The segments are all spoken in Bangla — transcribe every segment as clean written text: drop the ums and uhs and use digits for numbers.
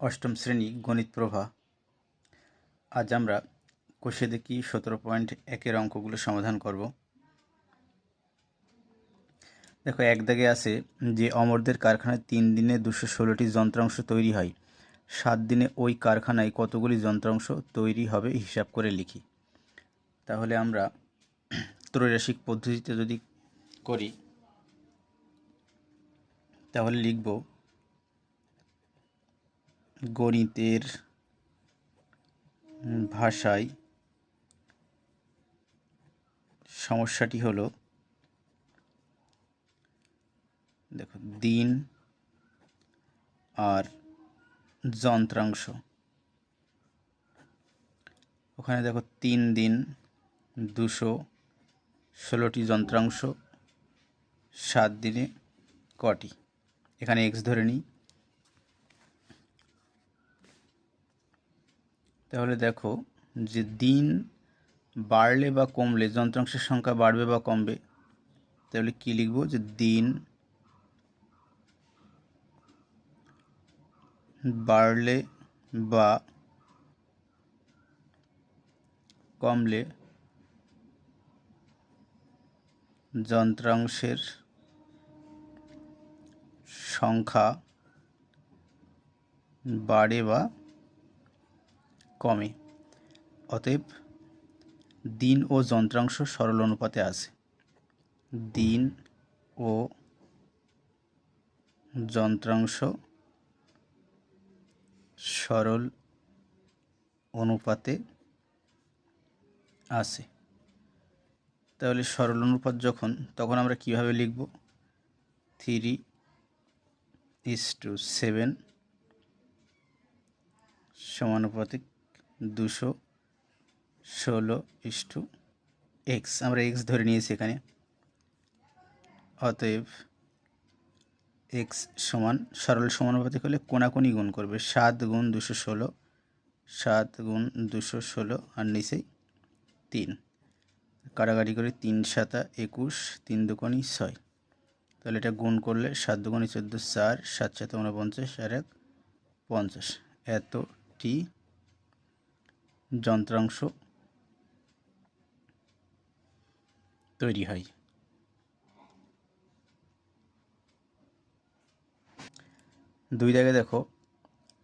অষ্টম শ্রেণী গণিত প্রভা। আজ আমরা কোষে দেখি 17.1 অঙ্কগুলো সমাধান করব। দেখো, এক দাগে আছে যে অমরদের কারখানায় 3 দিনে 216টি যন্ত্রাংশ তৈরি হয়। 7 দিনে ওই কারখানায় কতগুলি যন্ত্রাংশ তৈরি হবে হিসাব করে লিখি। তাহলে আমরা ত্রৈরাশিক পদ্ধতিতে যদি করি তাহলে লিখব গণিতের ভাষায় সমস্যাটি হলো, দেখো, দিন আর যন্ত্রাংশ। ওখানে দেখো 3 দিন 216টি যন্ত্রাংশ, 7 দিনে কটি। এখানে x ধরে নিই। তাহলে দেখো যে দিন বাড়লে বা কমলে যন্ত্রাংশের সংখ্যা বাড়বে বা কমবে। তাহলে কি লিখব, যে দিন বাড়লে বা কমলে যন্ত্রাংশের সংখ্যা বাড়ে বা কমে। অতএব দিন ও যন্ত্রাংশ সরল অনুপাতে আছে। দিন ও যন্ত্রাংশ সরল অনুপাতে আছে। তাহলে সরল অনুপাত তখন আমরা কিভাবে লিখব? 3:7 সমানুপাতিক 216:x। আমরা x ধরে নিয়েছি এখানে। অতএব x সমান, সরল সমানুপাতিক হলে কোনাকুনি গুণ করবে, 7 গুণ 216, 7 গুণ 216 আর নিচেই 3, কাটাকাটি করে 3 7 21, 3 দুগুণে 6। তাহলে এটা গুণ করলে 7 দুগুণে 14, 4, 7 7 49 আর 1 50। এতটি যন্ত্রাংশ তৈরি হয়। দুই দাগে দেখো,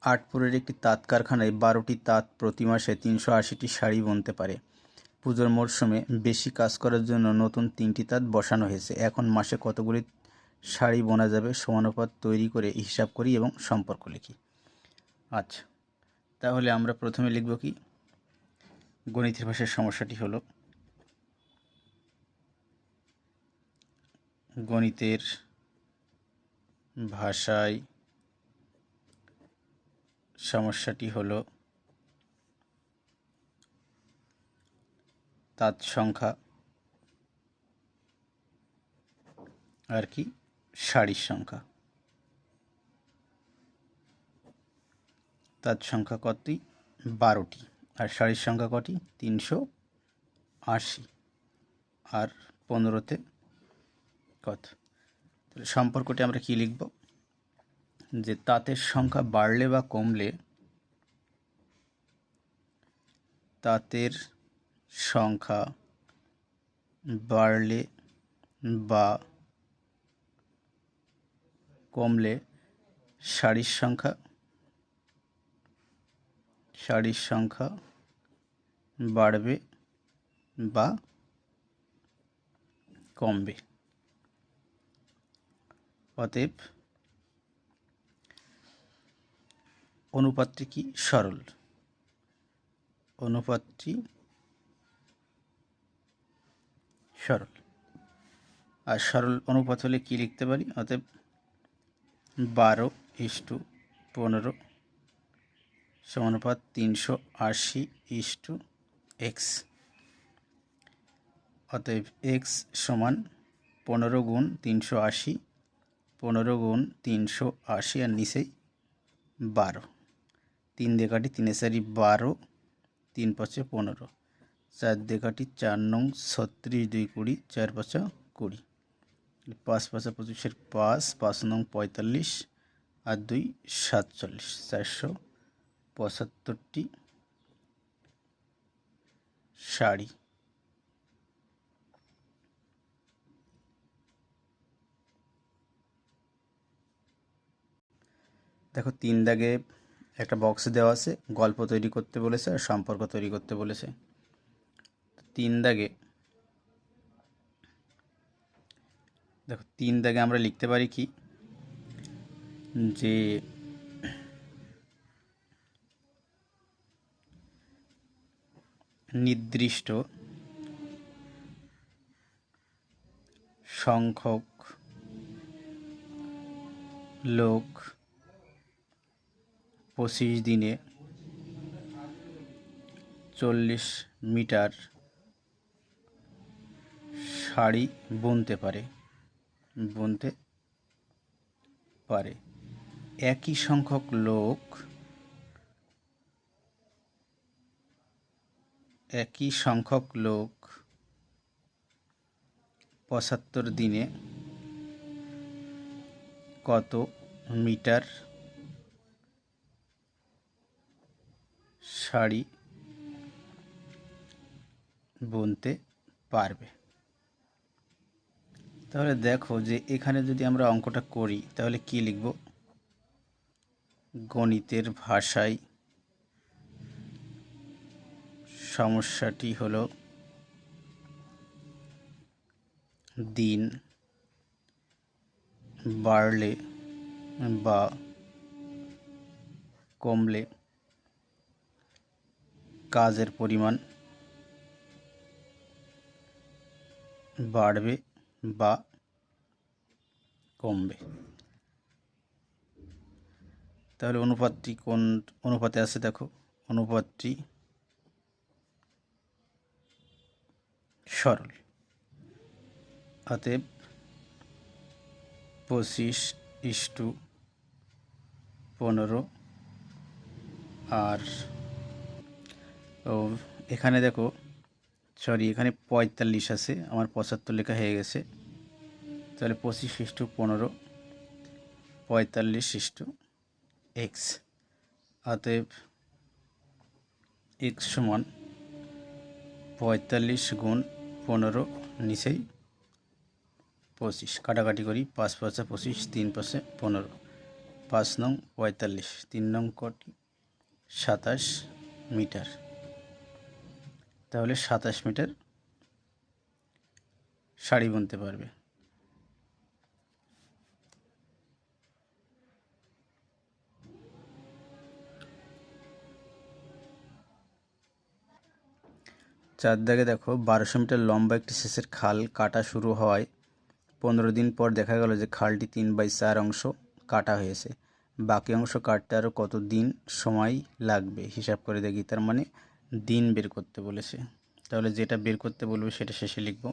আটপুরের একটি তাঁত কারখানায় 12টি তাঁত প্রতি মাসে 380টি শাড়ি বুনতে পারে। পুজোর মরশুমে বেশি কাজ করার জন্য নতুন 3টি তাঁত বসানো হয়েছে। এখন মাসে কতগুলি শাড়ি বোনা যাবে সমানুপাত তৈরি করে হিসাব করি এবং সম্পর্ক লিখি। আচ্ছা, তাহলে আমরা প্রথমে লিখব কি, গণিতের ভাষার সমস্যাটি হলো গণিতের ভাষায় সমস্যাটি হলো তাঁত সংখ্যা আর কি শাড়ির সংখ্যা। তাঁত সংখ্যা কতটি? 12টি। আর শাড়ির সংখ্যা কটি? 380। আর 15তে কত? তাহলে সম্পর্কটি আমরা কি লিখব, যে তাঁতের সংখ্যা বাড়লে বা কমলে, তাঁতের সংখ্যা বাড়লে বা কমলে শাড়ির সংখ্যা বাড়বে বা কমবে। অতএব অনুপাতটি কি? সরল। অনুপাতটি সরল। আর সরল অনুপাত হলে কি লিখতে পারি? অতএব 12:15 সমানুপাত 380:x। অতএব x সমান 15 গুণ 380, 15 গুণ 380 আর নিচেই 12। 3 দিয়ে কাটি, 3 4 12, 3 5 15, 4 দিয়ে কাটি, 4 9 36, 2 20, 4 5 20, 5 5 25, 5, 5 9 45 আর 2 47, 475টি শাড়ি। দেখো 3 দাগে একটা বক্স দেওয়া আছে, গল্প তৈরি করতে বলেছে আর সম্পর্ক তৈরি করতে বলেছে। 3 দাগে দেখো 3 দাগে আমরা লিখতে পারি কি, যে নির্দিষ্ট সংখ্যক লোক 25 দিনে 40 মিটার শাড়ি বুনতে পারে। একই সংখ্যক লোক 75 দিনে কত মিটার শাড়ি বুনতে পারবে। তাহলে দেখো যে এখানে যদি আমরা অঙ্কটা করি তাহলে কি লিখব, গণিতের ভাষায় সমস্যাটি হলো দিন বাড়লে বা কমলে কাজের পরিমাণ বাড়বে বা কমবে। তাহলে অনুপাতটি কোন অনুপাতে আছে, দেখো অনুপাতটি সরল। অতএব 25:15। আর এখানে দেখো এখানে 45 আছে, আমার 75 লেখা হয়ে গেছে। তাহলে 25:15 45:x। অতএব x সমান 45 গুণ 15, নিচেই 25। কাটাকাটি করি, 5 5 25, 3 5 15, 5 নং 45, 3 নং কটি 27 মিটার। তাহলে 27 মিটার শাড়ি বুনতে পারবে। চার দাগে দেখো 1200 মিটার লম্বা একটি সেচের খাল কাটা শুরু হওয়ায় 15 দিন পর দেখা গেল যে খালটি 3/4 অংশ কাটা হয়েছে। বাকি অংশ কাটতে আরও কত দিন সময় লাগবে হিসাব করে দেখি। তার মানে দিন বের করতে বলেছে। তাহলে যেটা বের করতে বলবে সেটা শেষে লিখব।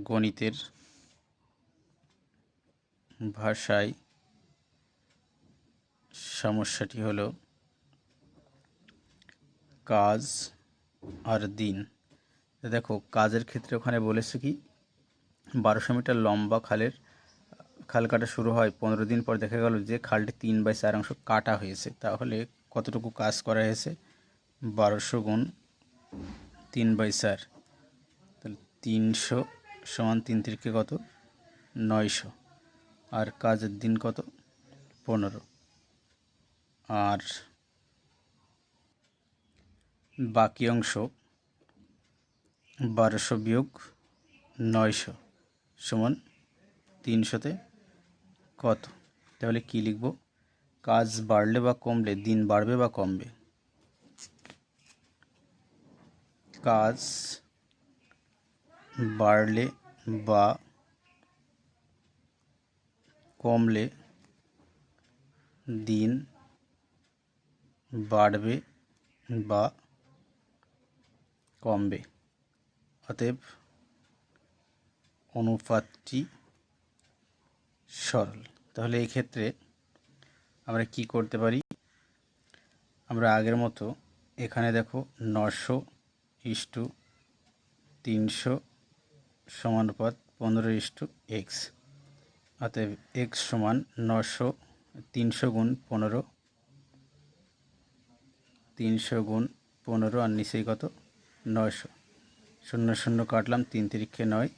গণিতের ভাষায় সমস্যাটি হলো কাজ আর দিন। দেখো কাজের ক্ষেত্রে ওখানে বলেছে কি, 1200 মিটার লম্বা খাল কাটা শুরু হয়, 15 দিন পর দেখা গেল যে খালটি 3/4 অংশ কাটা হয়েছে। তাহলে কতটুকু কাজ করা হয়েছে, 1200 গুণ 3/4, তাহলে 300 সমান 3 তিরিকে কত 900। আর কাজের দিন কত 15। আর বাকি অংশ 1200 বিয়োগ 900 সমান 300তে কত। তাহলে কি লিখব, কাজ বাড়লে বা কমলে দিন বাড়বে বা কমবে। কাজ বাড়লে বা কমলে দিন বাড়বে বা কমবে। অতএব অনুপাতটি সরল। তাহলে এই ক্ষেত্রে আমরা কি করতে পারি, আমরা আগের মতো এখানে দেখো 900:300 সমানুপাত 15:x। অতএব এক্স সমান 300 গুণ 15, 300 গুণ 15 আর নিচেই কত 900, 0 0 কাটলাম, 3 3 9,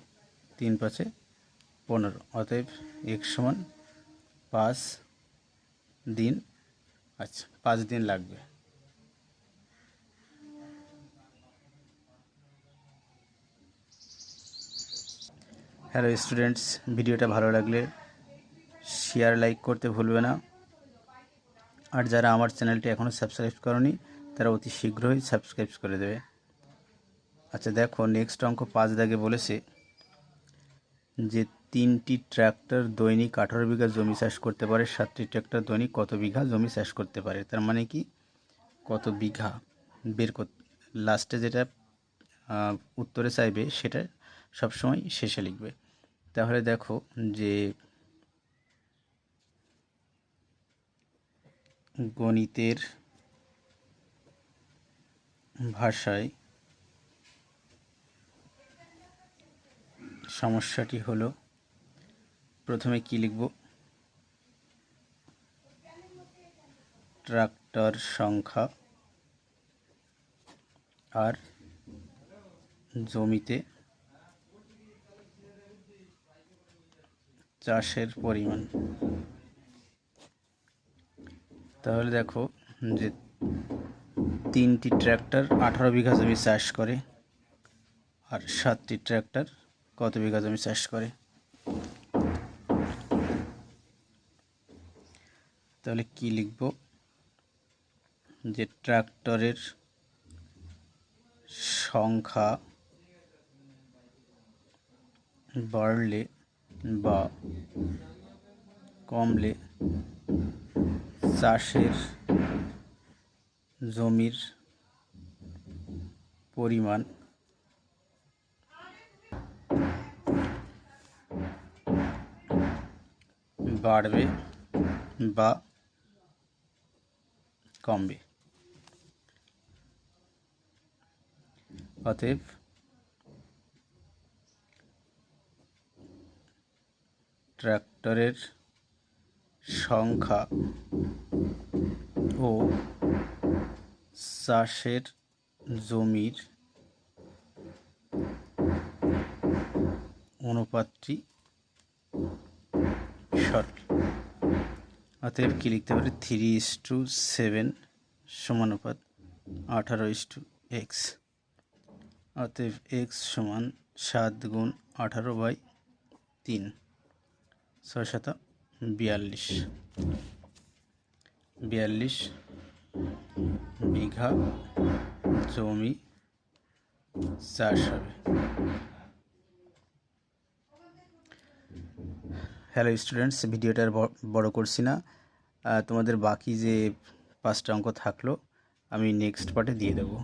3 5 15, অতএব এক্স সমান 5 দিন। আচ্ছা, 5 দিন লাগবে। হ্যালো স্টুডেন্টস, ভিডিওটা ভালো লাগলে শেয়ার লাইক করতে ভুলবে না। আর যারা আমার চ্যানেলটি এখনও সাবস্ক্রাইব করনি তারা অতি শীঘ্রই সাবস্ক্রাইব করে দেবে। আচ্ছা দেখো, নেক্সট অঙ্ক 5 দাগে বলেছে যে 3টি ট্র্যাক্টর দৈনিক 18 বিঘা জমি চাষ করতে পারে, 7টি ট্র্যাক্টর দৈনিক কত বিঘা জমি চাষ করতে পারে। তার মানে কি কত বিঘা বের করতে, লাস্টে যেটা উত্তরে চাইবে সেটা সবসময় শেষে লিখবে। তাহলে দেখো যে গণিতের ভাষায় সমস্যাটি হলো, প্রথমে কি লিখব, ট্রাক্টর সংখ্যা আর জমিতে চাষের পরিমাণ। তাহলে দেখো যে 3টি ট্র্যাক্টর 18 বিঘা জমি চাষ করে আর 7টি ট্র্যাক্টর কত বিঘা জমি চাষ করে। তাহলে কি লিখব, যে ট্র্যাক্টরের সংখ্যা বাড়লে বা কমলে চাষের জমির পরিমাণ বাড়বে বা কমবে। অতএব ট্র্যাক্টরের সংখ্যা ও চাষের জমির অনুপাতটি সরল। অতএব কি লিখতে পারি, 3:7 সমানুপাত 18:x। অতএব x সমান 7 গুণ 18/3, 6 42, 42 বিঘা জমি চাষ হবে। হ্যালো স্টুডেন্টস, ভিডিওটা বড় করছি না, তোমাদের বাকি যে 5টা অঙ্ক থাকলো আমি নেক্সট পার্টে দিয়ে দেবো।